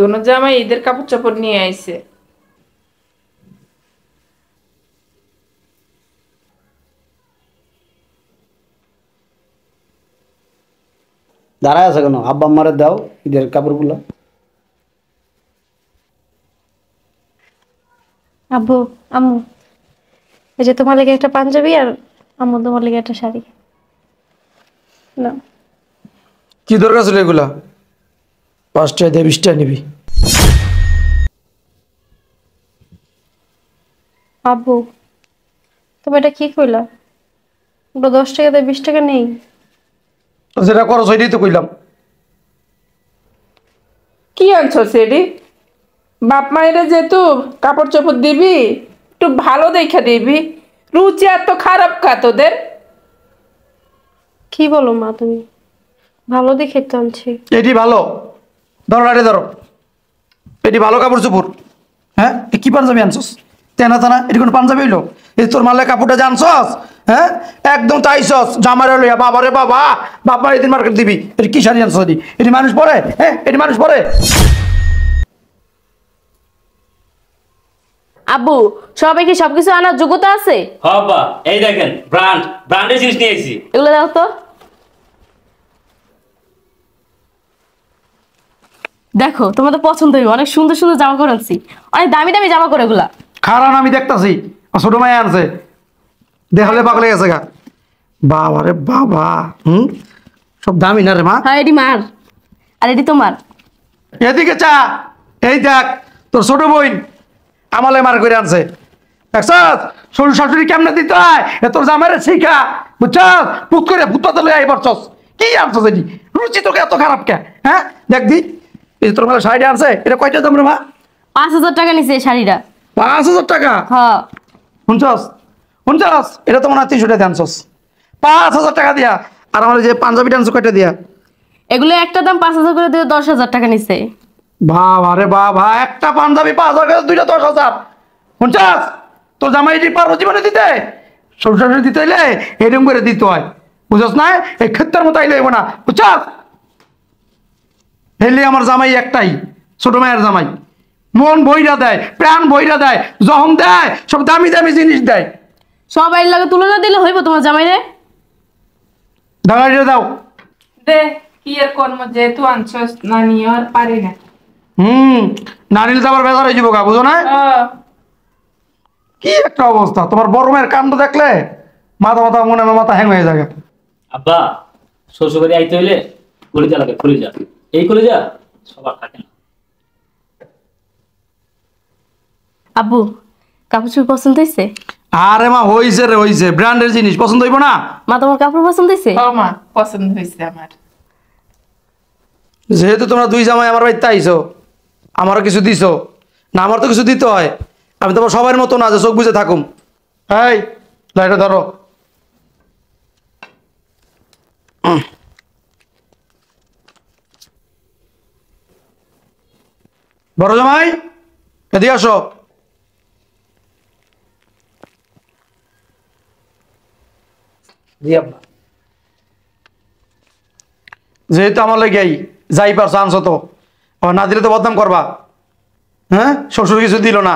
দোনো জামাই ঈদের কাপড় চোপড় নিয়ে আইছে। দাঁড়ায় আছে কেন? আব্বা আম্মারে দাও ঈদের কাপড়গুলো। আব্বু, আম্মু, এই যে তোমার লেগে একটা পাঞ্জাবি আর আম্মু তোমার লেগে একটা শাড়ি না। কি দরকার ছিল এগুলা? 5টা দিয়ে 20টা নিবি। আব্বু, তুমি এটা কি কইলা? ওটা 10 টাকা দিয়ে 20 টাকা নেই। যেটা করো সেটাই তো কইলাম। কি আনছো সেডি? বাপ মায়েরা যেহেতু কাপড় চোপড় দিবি, একটু ভালো দেখে দিবি। রুচি এত খারাপ কা তোদের? কি বলো মা তুমি? ভালো দেখে তো আনছি। এটি ভালো, ধরো লাঠি ধরো। এটি ভালো কাপড় চোপড়। হ্যাঁ, এ কি পাঞ্জাবি আনছস? তেনা তেনা এটি কোনো পাঞ্জাবি হইলো? এই তোর মালে কাপড়টা জানছস? হ্যাঁ, একদম চাইছস জামারে লইয়া বাবারে বাবা, বাবা এদিন মার্কেট দিবি। এটি কি শাড়ি আনছস? এটি মানুষ পরে? হ্যাঁ, এটি মানুষ পরে? আব্বু, সবাই কি সবকিছু আনার যোগ্যতা আছে? বাবা এই দেখেন ব্র্যান্ডের জিনিস নিয়ে এসেছি। এগুলো দাও তো। দেখো তোমার তো পছন্দ হইবে, অনেক সুন্দর সুন্দর জামা করে আনছি, অনেক দামি দামি জামা করে এগুলা। খারাপ আমি দেখতাছি, ছোট মায়ে আনছে, দেখালে পাগলে গেছে গা। বাবা রে বাবা, সব দামি না রে মা। হ্যাঁ, এটি মার আর এটি তোমার। এদিকে চা, এই দেখ তোর ছোট বোন আমালে মার করে আনছে। দেখছস শ্বশুর শাশুড়ি কেমনে দিতে হয় এ তোর জামাইরে শিখা, বুঝছস? পুত করে ফুটপাতে লই আই পড়ছস। কি আনছস এটি? রুচি তোকে এত খারাপ কে? হ্যাঁ দেখ দি, এই যে তোর মেলা শাড়িটা আনছে, এটা কয়টা দাম রে মা? 5,000 টাকা নিছে এই শাড়িটা। 5,000 টাকা? হ্যাঁ। শুনছস শুনছস, এটা তো মনে হয় 300 টাকা আনছস। 5,000 টাকা দিয়া। আর আমার যে পাঞ্জাবিটা আনছো কয়টা দিয়া? এগুলো একটা দাম 5,000 করে দিয়ে 10,000 টাকা নিছে। বাবা রে বাবা, একটা পাঞ্জাবি 5,000, দুইটা 10,000। শুনছস, তোর জামাই এটি পারো জীবনে দিতে? শ্বশুর শাশুড়ি দিতে হইলে এরকম করে দিতে হয়, বুঝছস না? এই ক্ষেত্রের মতো আইলে হইব না, বুঝছস? হেলে আমার জামাই একটাই, ছোট মায়ের জামাই। মন বইরা দেয়, প্রাণ বইরা দেয়, যখন দেয় সব দামি দামি জিনিস দেয়। সবাই লাগে তুলনা দিলে হইব তোমার জামাইরে? দাঁড়াইয়ে দাও। দে, কি আর কর্ম, যেহেতু আনছস না নিয়ে আর পারি না। না নিলে তো আবার বেজার হয়ে যাবো গা, বুঝো না? কি একটা অবস্থা তোমার বড় মায়ের কাণ্ড দেখলে মাথা মাথা মনে হয় মাথা হ্যাং হয়ে যাবে। আব্বা, শ্বশুরবাড়ি আইতে হইলে কলিজা লাগে, কলিজা। এই কলিজা সবার থাকে না। আব্বু, কাপড় চোপড় পছন্দ হয়েছে? আরে মা হইছে রে, হইছে। ব্র্যান্ডের জিনিস পছন্দ হইব না? মা, তোমার কাপড় পছন্দ হয়েছে? ও মা, পছন্দ হয়েছে আমার। যেহেতু তোমরা দুই জামাই আমার বাড়িতে আইছো, আমারও কিছু দিছো না? আমার তো কিছু দিতে হয়। আমি তোমার সবার মতো না যে চোখ বুঝে থাকুম। এই লাইটটা ধরো। বড় জামাই এদিকে আসো। জি আব্বা। যেহেতু আমার লেগে যাই পারছো আনছো, তো আবার না দিলে তো বদনাম করবা। হ্যাঁ, শ্বশুর কিছু দিল না,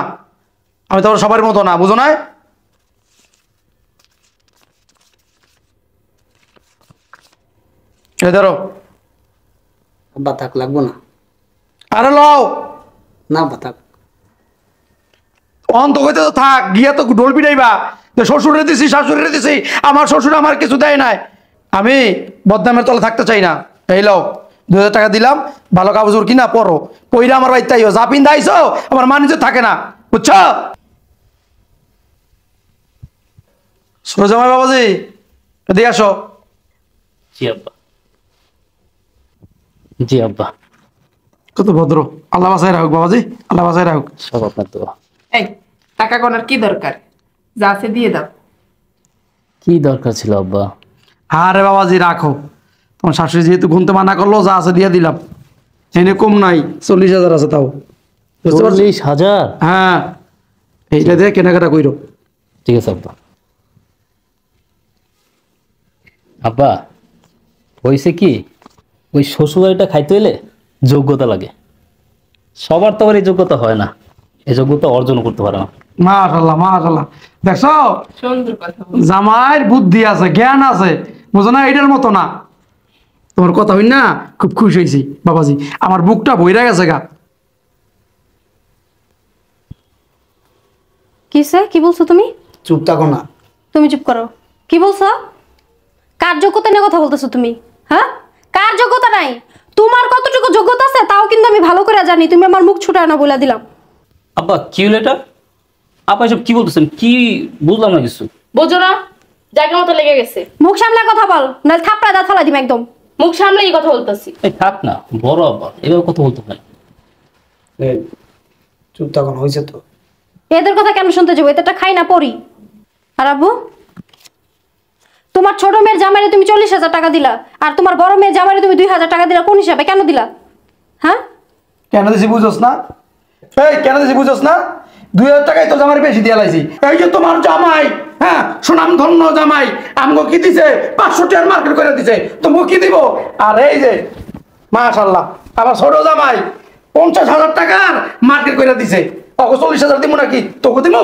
আমি তো সবার মতো না, বুঝো না? এই ধরো। আব্বা থাক, লাগবো না। আরে লও না আব্বা থাক। অন্ত হইতে তো থাক, গিয়া তো ঢোল পিটাইবা যে শ্বশুরে দিছি শাশুড়ে দিছি, আমার শ্বশুর আমার কিছু দেয় নাই। আমি বদনামের তলে থাকতে চাই না। এই লও 2,000 টাকা দিলাম, ভালো কাপড় কিনা পরো, পইরা আমার বাড়িতে আইও। যা পিন্দা আইছো আমার মান ইজ্জত থাকে না, বুঝছো? সুরজামাই বাবাজি এদিকে আসো। জি আব্বা, জি আব্বা। কত ভদ্র, আল্লাহ বাসায় রাখুক বাবাজি, আল্লাহ বাসায় রাখুক। সব আপনার তো। এই টাকা গোনার কি দরকার? যা আছে দিয়ে দাও। কি দরকার ছিল আব্বা? আরে বাবাজি রাখো, তোমার শাশুড়ি যেহেতু গুনতে মানা করলো, যা আছে দিয়ে দিলাম। এনে কম নাই, 40,000 আছে তাও। বুঝতে পারছো? 40,000? হ্যাঁ, এইটা দিয়ে কেনাকাটা কইরো। ঠিক আছে আব্বা। আব্বা, হয়েছে কি, ওই শ্বশুরবাড়িটা খাইতে হইলে যোগ্যতা লাগে। সবার তো আবার এই যোগ্যতা হয় না, এই যোগ্যতা অর্জন করতে পারে না। মাশাআল্লাহ মাশাআল্লাহ, দেখছো সুন্দর কথা জামাইয়ের বুদ্ধি আছে, জ্ঞান আছে, বুঝো না? এটার মতো না। তোমার কথা হই না, খুব খুশি হয়েছি বাবাজি, আমার বুকটা বইরা গেছে গা। কিসে কি বলছো তুমি? চুপ থাকো না। তুমি চুপ করো। কি বলছো? কার যোগ্যতা নিয়ে কথা বলতেছো তুমি? হ্যাঁ, কার যোগ্যতা নাই? তোমার কতটুকু যোগ্যতা আছে তাও কিন্তু আমি ভালো করে জানি। তুমি আমার মুখ ছুটায় না বলে দিলাম। আব্বা কি হলো এটা? আপা এসব কি বলতেছেন? কি বুঝলাম না কিছু। বোঝো না, জায়গা মতো লেগে গেছে। মুখ সামলে কথা বল, নাহলে থাপড়া দা থালা দিম একদম। মুখ সামলে এই কথা বলতেছি। এই থাক না, বড় আব্বা এভাবে কথা বলতে হয় না। এই, চুপ থাকো না, হয়েছে তো। এদের কথা কেন শুনতে যাবো? এদেরটা খাই না পড়ি। আর আব্বু, তোমার ছোট মেয়ের জামাইরে তুমি 40,000 টাকা দিলা, আর তোমার বড় মেয়ের জামাইরে তুমি 2,000 টাকা দিলা। কোন হিসাবে কেন দিলা? হ্যাঁ, কেন দিছি বুঝোস না? এই কেন দিছি বুঝোস না? 2000 টাকায় তো জামাই বেশি দিয়ে লাইছি। এই যে তোমার জামাই, হ্যাঁ সুনাম ধন্য জামাই, আমগো কি দিছে? 500 টাকার মার্কেট করে দিছে, তোমাকে কি দিব? আর এই যে মাশাআল্লাহ আমার ছোট জামাই 50,000 টাকার মার্কেট করে দিছে। ওকে 40,000 দিব নাকি? তোকে দিব?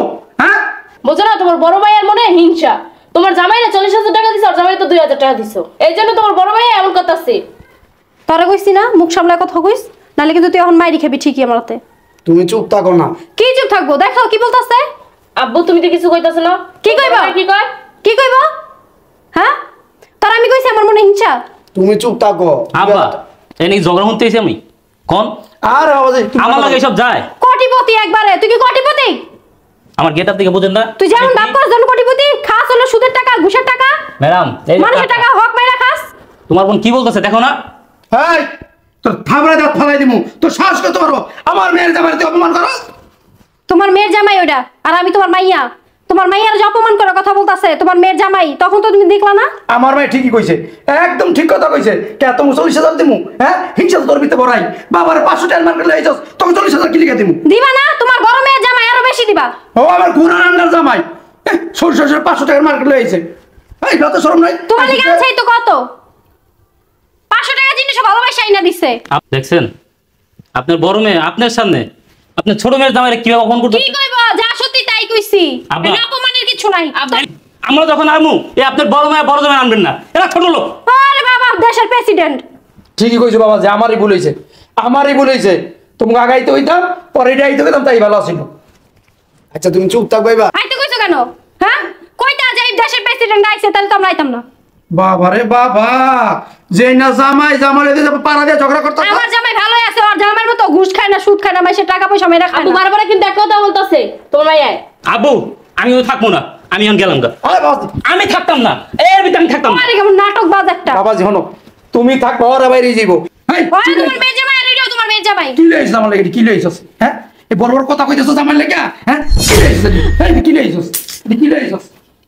হ্যাঁ, বোঝো না, তোমার বড় ভাইয়ের মনে হিংসা। তোমার জামাইরা 40,000 টাকা দিছো, আর জামাই তো 2,000 টাকা দিছো। এই জন্য তোমার বড় ভাই এমন কথা আছে। তোরা কইছি না মুখ সামলে কথা কইস, নাহলে কিন্তু তুই এখন মাইরি খাবি ঠিকই আমার হাতে। তুমি চুপ থাকো না। কি চুপ থাকবো? দেখো কি বলতাছে। আব্বু তুমি তো কিছু কইতাছো না। কি কইবা? কি কয়? কি কইব? হ্যাঁ, তোর আমি কইছি আমার মনে হিংসা? তুমি চুপ থাকো। আব্বা এই নাকি ঝগড়া শুনতে এসে আমি কোন আর বাবাজি আমার লাগে এসব যায়? কোটিপতি একবারে। তুই কি কোটিপতি? আমার গেটআপ থেকে বুঝেন না? তুই যেমন বাপ করছ যেমন কোটিপতি। খাস হলো সুদের টাকা, ঘুষের টাকা, ম্যাডাম এই যে মানুষের টাকা হক মাইরা খাস। তোমার বোন কি বলতেছে দেখো না? এই তোর থাবড়া দাঁত ফালাই দিমু, তোর সাহস করতে পারবো আমার মেয়ের জামাই তুই অপমান করস? তোমার মেয়ের জামাই ওটা, আর আমি তোমার মাইয়া। তোমার মাইয়ার যে অপমান করে কথা বলতাছে তোমার মেয়ের জামাই, তখন তো তুমি দেখলা না? আমার ভাই ঠিকই কইছে, একদম ঠিক কথা কইছে। কে তুমি 40,000 দিমু? হ্যাঁ, হিংসা তোর ভিতরে বড়াই। বাবার 500 টাকার মার্কেট লই যাস, তোকে 40,000 কি লিখে দিমু? দিবা না? তোমার বড় মেয়ের জামাই আরো বেশি দিবা। ও আমার ঘোড়ার আন্ডার জামাই, সরষে 500 টাকার মার্কেট লই আইছে। এই কত শরম নাই তোমার লিগে আছেই তো কত 500 টাকা জিনিস ভালোবাসা আইনা দিছে। দেখছেন আপনার বড় মেয়ে আপনার সামনে আপনার ছোট মেয়ের জামাইরে কিভাবে অপমান করতে? কি কইব? যা সত্যি তাই কইছি, আব্বা। এর অপমানের কিছু নাই। আমরা যখন আমু এই আপনার বড় মেয়ে বড় জামাই আনবেন না, এরা ছোট লোক। আরে বাবা, দেশের প্রেসিডেন্ট। ঠিকই কইছো বাবা, যে আমারই ভুল হইছে, আমারই ভুল হইছে। তোমাকে আগাইতে হইতাম, পরে এটা আইতে হইতাম, তাই ভালো ছিল। আচ্ছা তুমি চুপ থাকো এবার। আইতে কইছো কেন? হ্যাঁ, কইতা যে এই দেশের প্রেসিডেন্ট আইছে, তাহলে তো আমরা আইতাম না। বাবা রে বাবা, যে না জামাই জামাই দিয়ে পাড়া দিয়ে ঝগড়া করতে। আমার জামাই ভালোই আছে, আর জামাইয়ের মতো ঘুষ খায় না, সুদ খায় না, মাইসের টাকা পয়সা মেরা খায় আব্বু না। বারবার কিন্তু এক কথা বলতাছে তোমার মাইয়ায়। আব্বু আমি থাকবো না, আমি এখন গেলাম গা। আরে বাবা, আমি থাকতাম না, এর ভিতরে আমি থাকতাম না। আরে কেমন নাটকবাজ একটা। বাবাজি হনো, তুমি থাকবো আর বাইরে যাইবো। এই ওই তোমার মেয়ের জামাই, আর এটাও তোমার মেয়ের জামাই। কি লইছিস আমার লাগে? কি লইছিস? হ্যাঁ, এই বড় বড় কথা কইতেছস আমার লাগে? হ্যাঁ, কি লইছিস? এই কি লইছিস? এটা কি লইছিস?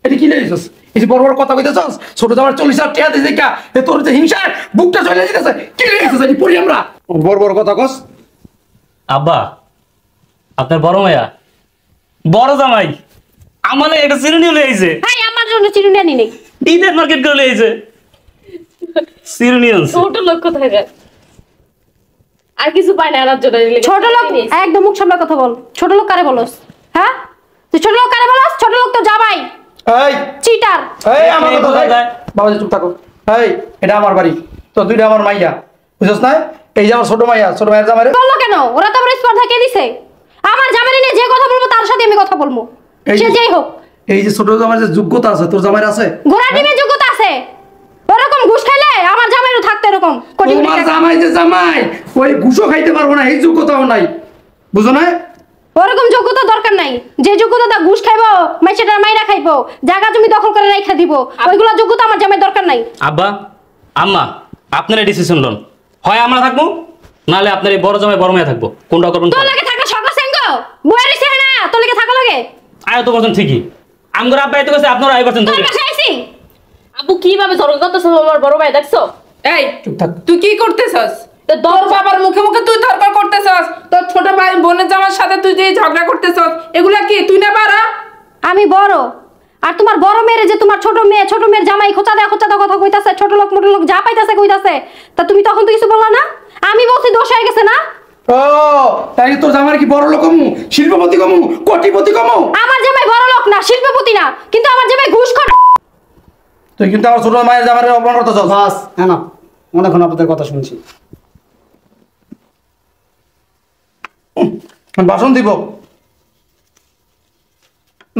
এটা কি লইছিস? এই যে বড় বড় কথা কইতেছস, ছোট জামার 40,000 টাকা দিছিস দেখা, এ তোর যে হিংসা বুকটা চলে যাইতেছে। কি লইছিস? এই পড়ি আমরা বড় বড় কথা কস। আব্বা আপনার বড় মায়া বড় জামাই আমার লাগে একটা চিরুনি লয়ে আইছে, ভাই আমার জন্য চিরুনি আনি নেই। ঈদের মার্কেট করে লয়ে আইছে চিরুনি আনছে। ছোট লোক কোথায় যায়? আর কিছু পায় না আনার জন্য। ছোট লোক একদম মুখ সামনে কথা বল। ছোট লোক কারে বলস? হ্যাঁ, তুই ছোট লোক কারে বলস? ছোট লোক তো জামাই, এই চিটার। এই আমার এই কথা বোঝা এই, যায়। বাবাজি চুপ থাকো। এই এটা আমার বাড়ি, তো দুইটা আমার মাইয়া, বুঝছস না? এই যে আমার ছোট মাইয়া, ছোট মাইয়ার জামাই রে। বললো কেন? ওরা তো আমার স্পর্ধা কে দিছে? আমার জামাই নিয়ে যে কথা বলবো তার সাথে আমি কথা বলবো, এই সে যে- যেই হোক। এই যে ছোট জামাইয়ের যে যোগ্যতা আছে, তোর জামাইয়ের আছে? ঘোড়া ডিমের যোগ্যতা আছে। ওরকম ঘুষ খাইলে আমার জামাইরও থাকতে এরকম কোটি কোটি তোমার টাকা। জামাই যে জামাই, ওই ঘুষও খাইতে পারবো না, এই যোগ্যতাও নাই, বুঝো না? ওরকম যোগ্যতা দরকার নাই। যে যোগ্যতা তা ঘুষ খাইবো, মাইসেটার মাইরা খাইবো, জায়গা জমি দখল করে রাইখা দিব, ওইগুলা যোগ্যতা আমার জামাই দরকার নাই। আব্বা আম্মা আপনারা ডিসিশন লন, হয় আমরা থাকবো নাহলে আপনার এই বড় জামাই বড় মেয়ে থাকবো, কোনটা করবেন? তোর লাগে থাকা সরকার সেঙ্গ বইয়ারি ছেড়ে না, তোর লাগে থাকা লাগে। আয় তো বলছেন ঠিকই, আমগর আব্বা এত কাছে আপনারা আই পারছেন। তোর কাছে আইছি। আব্বু কিভাবে ঝগড়া করতেছে আমার বড় ভাই, দেখছো? এই চুপ থাক। তুই কি করতেছস? তো তোর বাবার মুখে মুখে তুই তর্ক করতেছস, তোর ছোট ভাই বোনের জামার সাথে তুই যে ঝগড়া করতেছস, এগুলা কি তুই না পারা? আমি বড়, আর তোমার বড় মেয়ে যে তোমার ছোট মেয়ের জামাই খোঁচা দেয়া কথা কইতাছে, ছোট লোক মোটো লোক যা পাইতাছে কইতাছে, তা তুমি তখন তো কিছু বললা না? আমি বলছি দোষ হয়ে গেছে না? ও তাই তোর জামাই কি বড় লোক কমু, শিল্পপতি কমু, কোটিপতি কমু? আমার জামাই বড় লোক না, শিল্পপতি না, কিন্তু আমার জামাই ঘুষখোর। তুই কিন্তু আমার ছোট মায়ের জামাই অপমান করতে চাস। বাস হ্যাঁ না, অনেকক্ষণ আপনাদের কথা শুনছি। ভাষণ দিব।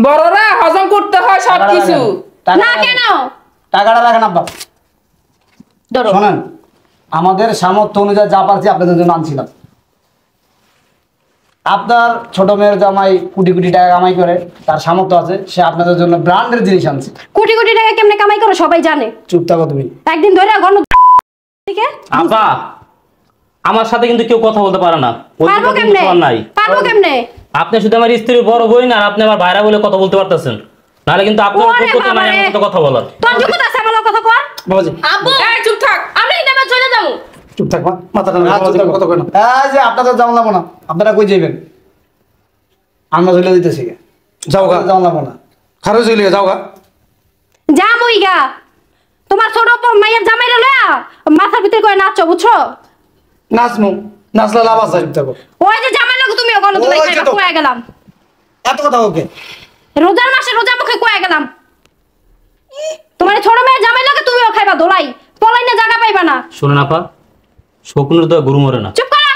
বড়রা হজম করতে হয় সবকিছু। না কেন? টাকাটা রাখেন আব্বা। ধরো শোনেন, আমাদের সামর্থ্য অনুযায়ী যা পারছি আপনাদের জন্য আনছিলাম। আপনার ছোট মেয়ের জামাই কোটি কোটি টাকা কামাই করে, তার সামর্থ্য আছে, সে আপনাদের জন্য ব্র্যান্ডের জিনিস আনছে। কোটি কোটি টাকা কেমনে কামাই করো সবাই জানে। চুপ থাকো তুমি। একদিন ধরে গণ থেকে আব্বা আমার সাথে কিন্তু কেউ কথা বলতে পারে না, ওই পারবো দিকে কেমনে? কিন্তু আর নাই। পারবো কেমনে? আপনি শুধু আমার স্ত্রীর বড় বোন আর আপনি আমার ভাইরা বলে কথা বলতে পারতেছেন, নাহলে কিন্তু আপনার ওরে যোগ্যতা নাই বাবারে। আমার সাথে কথা বলার। তোর যোগ্যতা আছে আমার কথা কর? বাবাজি আব্বু এই চুপ থাক। আমরা কিন্তু আবার চলে যাবো। চুপ থাক মা, মাথাটা চুপ থাকো। কত কেন? এই যে আপনাদের জামা লাগবো না, আপনারা কই যাইবেন? আমরা চলে দিতেছি। যাও গা, জামা লাগবো না। খারো চলে যাও গা। যা মুইগা, তোমার ছোট মাইয়ের জামাইরা লয়া মাথার ভিতরে করে নাচো, বুঝছো? নাচমু, নাচলে লাভ আছে। চুপ থাকো। ওই যে জামাই লোক তুমিও গণ তুলাই ওই যে খাইবা, তো। কয়ে গেলাম। এত কথা ওকে। রোজার মাসে রোজা মুখে কয়ে গেলাম। তোমার ছোট মেয়ের জামাই লোকে তুমিও খাইবা দোলাই, পলাই না জায়গা পাইবা না। শুনুন আপা, শকুনের তো গরু মরে না। চুপ করা,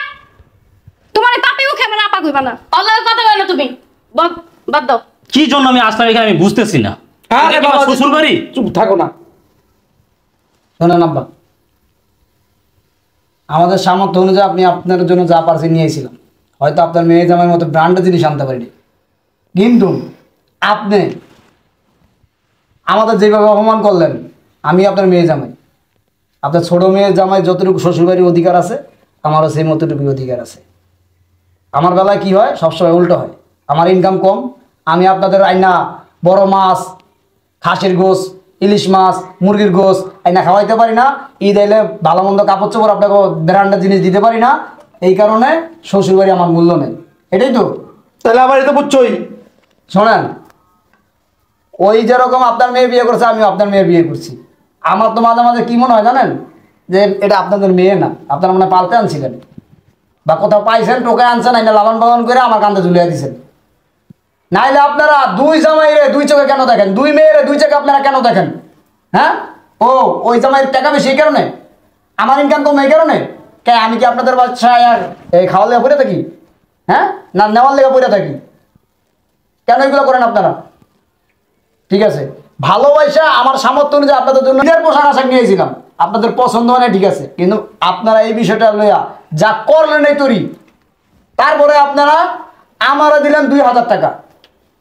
তোমার এই পাপি মুখে আমার আপা কইবা না। অল্লাহ কথা কয় না তুমি, বাদ দাও। কি জন্য আমি আসলাম এখানে আমি বুঝতেছি না। আরে এটা কি আমার বাবা শ্বশুর বাড়ি? চুপ থাকো না। শোনেন আব্বা, আমাদের সামর্থ্য অনুযায়ী আপনি আপনার জন্য যা পারছি নিয়েছিলাম। হয়তো আপনার মেয়ে জামাইয়ের মতো ব্র্যান্ডের জিনিস আনতে পারিনি, কিন্তু আপনি আমাদের যেভাবে অপমান করলেন, আমি আপনার মেয়ে জামাই, আপনার ছোট মেয়ের জামাই যতটুকু শ্বশুরবাড়ির অধিকার আছে, আমারও সেই মতটুকু অধিকার আছে। আমার বেলায় কি হয়, সবসময় উল্টো হয়। আমার ইনকাম কম, আমি আপনাদের আইনা বড় মাছ, খাসির গোস, ইলিশ মাছ, মুরগির গোস আইনা খাওয়াইতে পারি না। ঈদ এলে ভালো মন্দ কাপড় চোপড় আপনাকে ব্র্যান্ডের জিনিস দিতে পারি না। এই কারণে শ্বশুরবাড়ি আমার মূল্য নেই, এটাই তো। তাহলে আবার এটা বুঝছই। শোনেন, ওই যেরকম আপনার মেয়ে বিয়ে করছে, আমিও আপনার মেয়ে বিয়ে করছি। আমার তো মাঝে মাঝে কি মনে হয় জানেন, যে এটা আপনাদের মেয়ে না, আপনারা মনে হয় পালতে আনছিলেন, বা কোথাও পাইছেন, টোকায় আনছেন, আইনা লালন পালন করে আমার কান্দে ঝুলিয়ে দিয়েছেন। নাইলে আপনারা দুই জামাইরে দুই চোখে কেন দেখেন, দুই মেয়েরে দুই চোখে আপনারা কেন দেখেন? হ্যাঁ, ও ওই জামাইয়ের টাকা বেশি এই কারণে, আমার ইনকাম কম এই কারণে। কে আমি কি আপনাদের বাসায় আর এই খাওয়ার লেগে পড়ে থাকি? হ্যাঁ, না নেওয়ার লেগে পড়ে থাকি? কেন এগুলো করেন আপনারা? ঠিক আছে, ভালোবাসা আমার সামর্থ্য অনুযায়ী আপনাদের জন্য নিজের পোশাক আশাক নিয়েছিলাম, আপনাদের পছন্দ হয় না, ঠিক আছে, কিন্তু আপনারা এই বিষয়টা লইয়া যা করলেন এই তৈরি, তারপরে আপনারা আমারা দিলেন 2000 টাকা,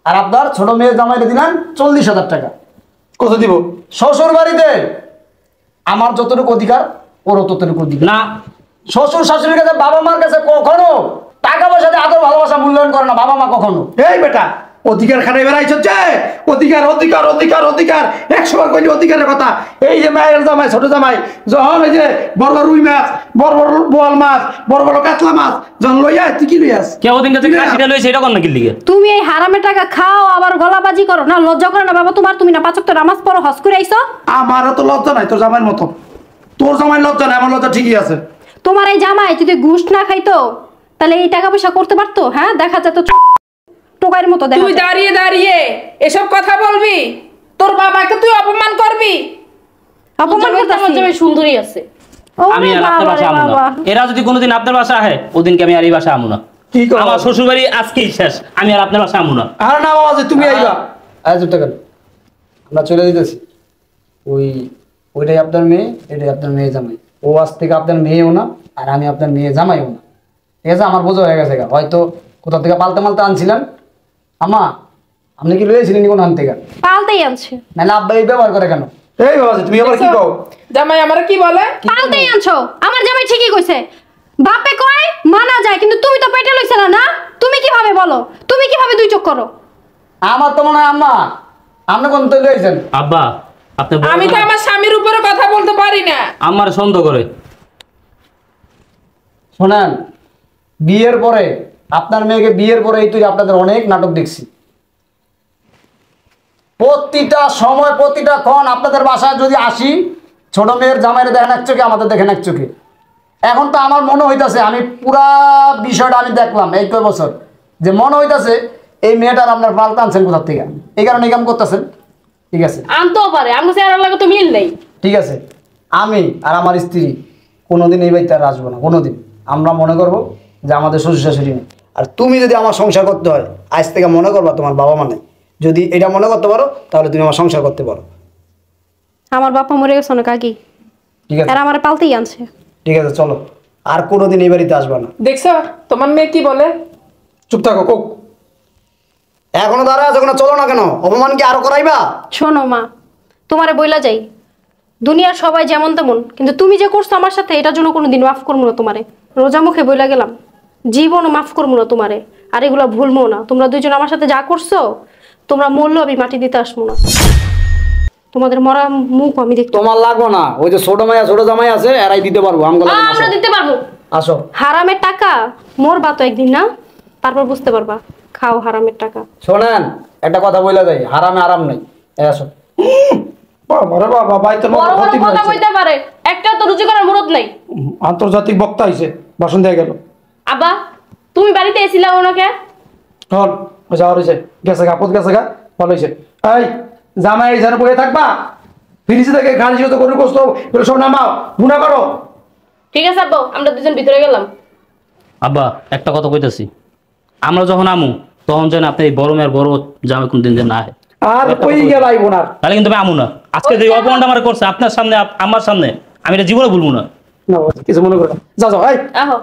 আর আপনার ছোট মেয়ের জামাইরে দিলেন 40,000 টাকা। কত দিব? শ্বশুর বাড়িতে আমার যতটুকু অধিকার, ওরও ততটুকু অধিকার। না শ্বশুর শাশুড়ির কাছে, বাবা মার কাছে কখনো টাকা পয়সা দিয়ে আদর ভালোবাসা মূল্যায়ন করে না বাবা মা কখনো। এই বেটা, অধিকার খানে বেড়াইছ যে অধিকার অধিকার অধিকার অধিকার 100 বার কইলি অধিকারের কথা। এই যে মায়ের জামাই, ছোট জামাই যখন ওই যে বড় বড় রুই মাছ, বড় বড় বোয়াল মাছ, বড় বড় কাতলা মাছ যখন লইয়া, তুই কি লইয়াস? কে ওদিন কাছে কাশিটা লইছে এটা কোন নাকি লিগে? তুমি এই হারামের টাকা খাও আবার গলাবাজি করো না, লজ্জা করে না বাবা তোমার? তুমি না 5 ওয়াক্ত নামাজ পড়ো, হজ করে আইছো। আমারও তো লজ্জা নাই তোর জামাইয়ের মতো। তোর জামাই লজ্জা নাই, আমার লজ্জা ঠিকই আছে। তোমার এই জামাই যদি ঘুষ না খাইতো তাহলে এই টাকা পয়সা করতে পারতো? হ্যাঁ, দেখা যেত টোকাইয়ের মতো দেখা তুই যায়। দাঁড়িয়ে দাঁড়িয়ে এসব কথা বলবি? তোর বাবাকে তুই অপমান করবি? অপমান আমার করতাছি? জামাই সুন্দরী আছে। আমি ওরে আর আপনার বাবা রে বাসা আমু না। বাবা। এরা যদি কোনোদিন আপনার বাসা আহে, ওদিনকে আমি আর এই বাসা আমু না। কি করবো? আমার শ্বশুর বাড়ি আজকেই শেষ, আমি আর আপনার বাসা আমু না। আর না বাবা, যে তুমি আইবা। আজ টাকা আমরা চলে দিতেছি। ওইটাই আপনার মেয়ে, এটাই আপনার মেয়ে জামাই। ও আজ থেকে আপনার মেয়েও না, আর আমি আপনার মেয়ে জামাইও না। ঠিক আছে, আমার বোঝা হয়ে গেছে। হয়তো কোথা থেকে পালতে মালতে আনছিলেন। আমা, আপনি কি লইয়েছিলেন কোন আন থেকে? পালতেই আনছে। নাহলে আব্বা এই ব্যবহার করে কেন? এই বাবা, যে তুমি আবার কি কও? জামাই আমার কি বলে? পালতেই আনছো। আমার জামাই ঠিকই কইছে, বাপে কয় মানা যায়, কিন্তু তুমি তো পেটে লইছ না। না, তুমি কিভাবে বলো? তুমি কিভাবে দুই চোখ করো? আমার তো মনে হয় আম্মা আপনি কোন তো লইয়েছেন। আব্বা আপনি আমি তো আমার স্বামীর উপরে কথা বলতে পারি না। আমার সন্দেহ করে। শোনেন, বিয়ের পরে আপনার মেয়েকে বিয়ের পরে এই তুই আপনাদের অনেক নাটক দেখছি। প্রতিটা সময় প্রতিটা ক্ষণ আপনাদের বাসায় যদি আসি, ছোট মেয়ের জামাইরে দেখেন এক চোখে, আমাদের দেখেন এক চোখে। এখন তো আমার মনে হইতাছে, আমি পুরা বিষয়টা আমি দেখলাম এই কয় বছর, যে মনে হইতাছে এই মেয়েটার আপনার পাল্টা আনছেন কোথার থেকে, এই কারণে এই কাম করতেছেন। ঠিক আছে, আনতেও পারে, আমার চেহারা লাগে তো মিল নেই। ঠিক আছে, আমি আর আমার স্ত্রী কোনোদিন এই বাড়িতে আর আসবো না, কোনোদিন। আমরা মনে করব যে আমাদের শ্বশুর শাশুড়ি নেই। আর তুমি যদি আমার সংসার করতে হয়, আজ থেকে মনে করবা তোমার বাবা মা নেই। যদি এটা মনে করতে পারো তাহলে তুমি আমার সংসার করতে পারো। আমার বাবা মরে গেছে অনেক আগে, ঠিক আছে, আর আমার পালতেই আনছে। ঠিক আছে, চলো। আর কোনোদিন এই বাড়িতে আসবা না। দেখছো তোমার মেয়ে কি বলে? চুপ থাকো কোক। এখনো দাঁড়া আছো কেন? চলো না কেন? অপমান কি আরো করাইবা? শোনো মা, তোমারে বইলা যাই, দুনিয়ার সবাই যেমন তেমন, কিন্তু তুমি যে করছো আমার সাথে, এটার জন্য কোনোদিন মাফ করবো না তোমারে। রোজা মুখে বইলা গেলাম, জীবনও মাফ করবো না তোমারে, আর এগুলো ভুলবো না। তোমরা দুইজন আমার সাথে যা করছো, তোমরা মরলেও আমি মাটি দিতে আসবো না। তোমাদের মরা মুখ আমি দেখতে। তোমার লাগবো না, ওই যে ছোট মাইয়া ছোট জামাই আছে, এরাই দিতে পারবো। আমগুলো আমরা দিতে পারবো। আসো। হারামের টাকা মরবা তো একদিন, না? তারপর বুঝতে পারবা, খাও হারামের টাকা। শোনেন, একটা কথা বইলা যাই, হারামে আরাম নেই। এই আসো। বাবা রে বাবা, ভাই তোর বড় বড় ক্ষতি কথা হয়েছে। কইতে পারে, একটা তো রুচি করার মুরত নাই। আন্তর্জাতিক বক্তা হয়েছে, ভাষণ দিয়ে গেল। আব্বা তুমি বাড়িতে এসিলা ওনাকে? হল যাওয়া রয়েছে, গেছে গা, আপদ গেছে গা, ভালো হয়েছে। এই জামাই এই জানে বয়ে থাকবা, ফিরিসে থেকে খালি যত গরু গোস্ত এগুলো সব নামাও, গুণা করো। ঠিক আছে আব্বা, আমরা দুজন ভিতরে গেলাম। আব্বা একটা কথা কইতাছি, আমরা যখন আমু তখন যেন আপনি এই বড় মেয়ের বড় জামাই কোনদিন যেন না হয়। আর কই গেল আইব না। তাহলে কিন্তু আমি আমু না। আজকে যে অপমানটা আমার করছে আপনার সামনে, আমার সামনে, আমি এটা জীবনে ভুলবো না। না কিছু মনে করো না, যাও যাও। এই আহো।